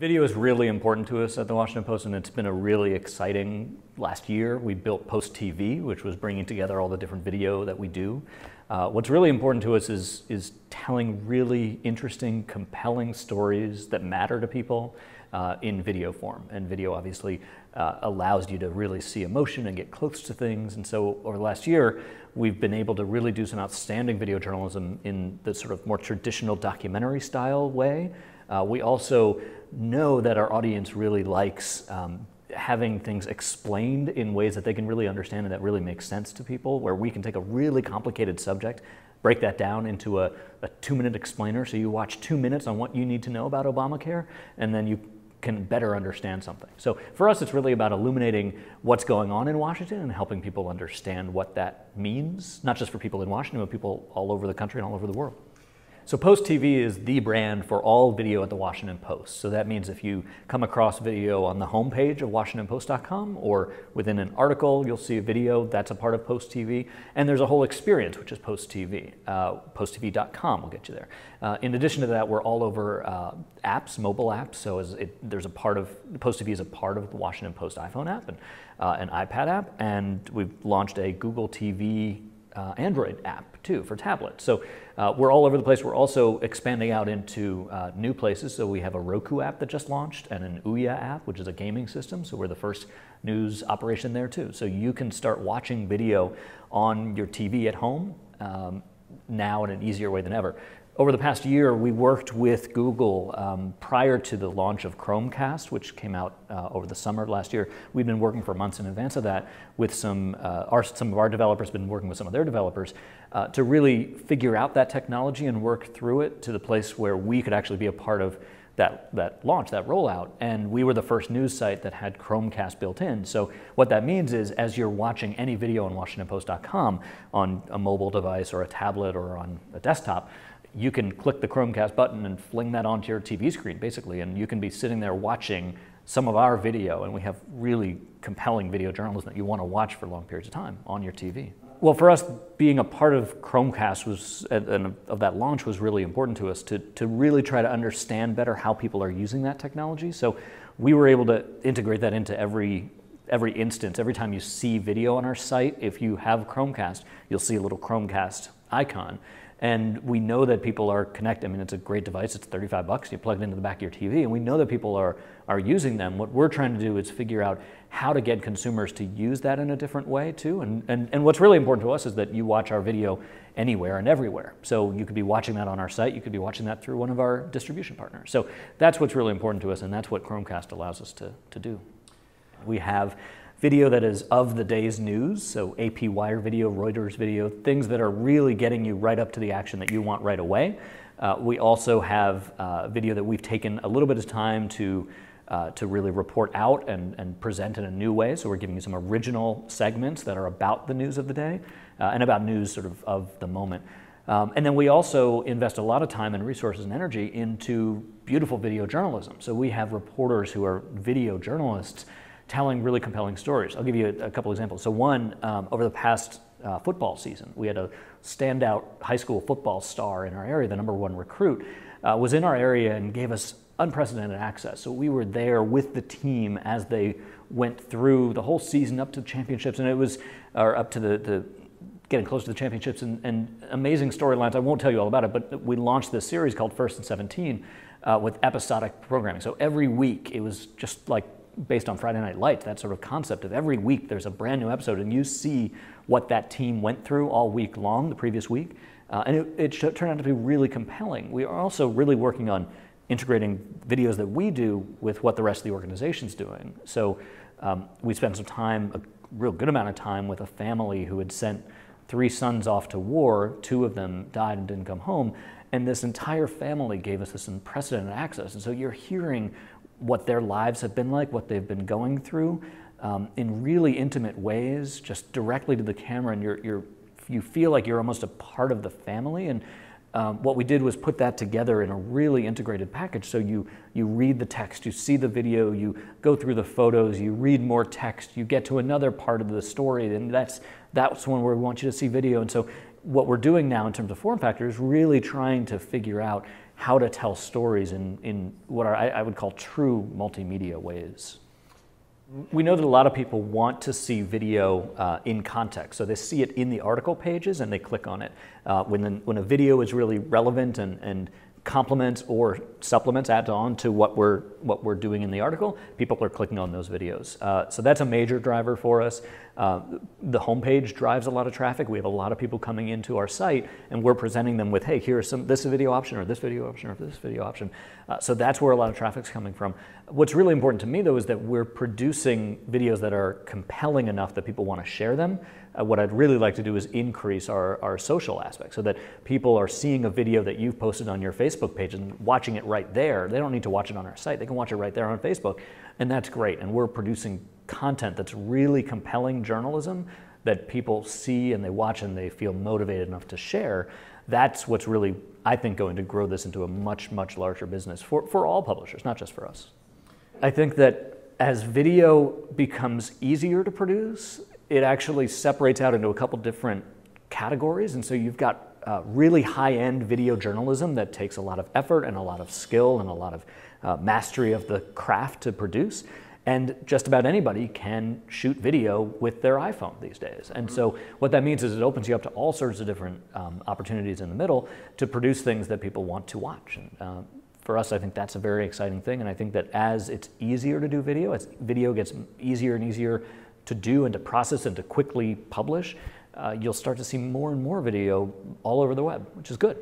Video is really important to us at the Washington Post, and it's been a really exciting last year. We built PostTV, which was bringing together all the different video that we do. What's really important to us is telling really interesting, compelling stories that matter to people in video form. And video obviously allows you to really see emotion and get close to things. And so over the last year, we've been able to really do some outstanding video journalism in the sort of more traditional documentary style way. We also know that our audience really likes having things explained in ways that they can really understand and that really make sense to people, where we can take a really complicated subject, break that down into a 2-minute explainer, so you watch 2 minutes on what you need to know about Obamacare, and then you can better understand something. So for us, it's really about illuminating what's going on in Washington and helping people understand what that means, not just for people in Washington, but people all over the country and all over the world. So PostTV is the brand for all video at the Washington Post. So that means if you come across video on the homepage of WashingtonPost.com or within an article, you'll see a video that's a part of PostTV. And there's a whole experience, which is PostTV. PostTV.com will get you there. In addition to that, we're all over apps, mobile apps. So there's a part of, PostTV is a part of the Washington Post iPhone app and an iPad app. And we've launched a Google TV Android app too for tablets. So we're all over the place. We're also expanding out into new places. So we have a Roku app that just launched and an Ouya app, which is a gaming system. So we're the first news operation there too. So you can start watching video on your TV at home now in an easier way than ever. Over the past year, we worked with Google prior to the launch of Chromecast, which came out over the summer of last year. We've been working for months in advance of that with some of our developers, been working with some of their developers to really figure out that technology and work through it to the place where we could actually be a part of that launch, that rollout. And we were the first news site that had Chromecast built in. So what that means is, as you're watching any video on WashingtonPost.com on a mobile device or a tablet or on a desktop, you can click the Chromecast button and fling that onto your TV screen, basically, and you can be sitting there watching some of our video, and we have really compelling video journalism that you want to watch for long periods of time on your TV. Well, for us, being a part of Chromecast was, and of that launch was really important to us to really try to understand better how people are using that technology. So we were able to integrate that into every instance. Every time you see video on our site, if you have Chromecast, you'll see a little Chromecast icon. And we know that people are connected. I mean, it's a great device. It's $35. You plug it into the back of your TV, and we know that people are using them. What we're trying to do is figure out how to get consumers to use that in a different way too. And what's really important to us is that you watch our video anywhere and everywhere. So you could be watching that on our site. You could be watching that through one of our distribution partners. So that's what's really important to us, and that's what Chromecast allows us to do. We have video that is of the day's news, so AP Wire video, Reuters video, things that are really getting you right up to the action that you want right away. We also have video that we've taken a little bit of time to really report out and present in a new way. So we're giving you some original segments that are about the news of the day and about news sort of the moment. And then we also invest a lot of time and resources and energy into beautiful video journalism. So we have reporters who are video journalists telling really compelling stories. I'll give you a couple examples. So one, over the past football season, we had a standout high school football star in our area, the #1 recruit, was in our area and gave us unprecedented access. So we were there with the team as they went through the whole season up to the championships, and it was up to the getting close to the championships and amazing storylines. I won't tell you all about it, but we launched this series called First and 17 with episodic programming. So every week, it was just like based on Friday Night Lights, that sort of concept of every week there's a brand new episode and you see what that team went through all week long, the previous week. And it turned out to be really compelling. We are also really working on integrating videos that we do with what the rest of the organization's doing. So we spent some time, a real good amount of time, with a family who had sent 3 sons off to war. 2 of them died and didn't come home. And this entire family gave us this unprecedented access. And so you're hearing what their lives have been like, what they've been going through in really intimate ways, just directly to the camera, and you feel like you're almost a part of the family. And what we did was put that together in a really integrated package. So you read the text, you see the video, you go through the photos, you read more text, you get to another part of the story, and that's one where we want you to see video. And so what we're doing now in terms of form factor is really trying to figure out how to tell stories in what are, I would call true multimedia ways. We know that a lot of people want to see video in context, so they see it in the article pages and they click on it. When a video is really relevant and complements or supplements, adds on to what we're doing in the article, people are clicking on those videos. So that's a major driver for us. The homepage drives a lot of traffic. We have a lot of people coming into our site, and we're presenting them with, hey, here's this video option, or this video option, or this video option. So that's where a lot of traffic's coming from. What's really important to me, though, is that we're producing videos that are compelling enough that people want to share them. What I'd really like to do is increase our social aspect so that people are seeing a video that you've posted on your Facebook page and watching it right there. They don't need to watch it on our site. They can watch it right there on Facebook, and that's great. And we're producing content that's really compelling journalism that people see and they watch and they feel motivated enough to share. That's what's really, I think, going to grow this into a much, much larger business for all publishers, not just for us. I think that as video becomes easier to produce, it actually separates out into a couple different categories. And so you've got really high-end video journalism that takes a lot of effort and a lot of skill and a lot of mastery of the craft to produce. And just about anybody can shoot video with their iPhone these days. And so what that means is it opens you up to all sorts of different opportunities in the middle to produce things that people want to watch. And, for us, I think that's a very exciting thing. And I think that as it's easier to do video, as video gets easier and easier to do and to process and to quickly publish, you'll start to see more and more video all over the web, which is good.